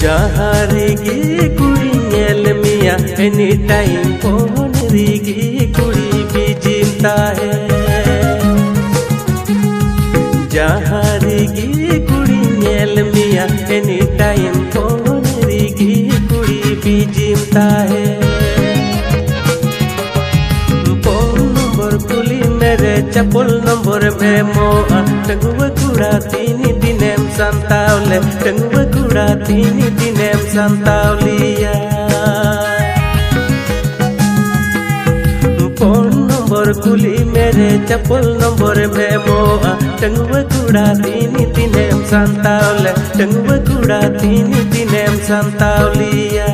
जहाँ रेगी कुड़ी नेल मिया any time phone रेगी कुड़ी भी चिंता है। जहाँ रेगी कुड़ी नेल मिया एनी टाइम फोन रेगी कुड़ी भी चिंता है। फोन नंबर कुली मेरे चपल नंबर में मोआ टंगुआ कुड़ा तीन दिनेम संतावले टंगुआ कुड़ा तीन दिनेम संतावलिया। फोन नंबर कुली मेरे चपल नंबर में मोआ टंगुआ कुड़ा तीन दिनेम संतावले टंगुआ कुड़ा तीन दिनेम संतावलिया।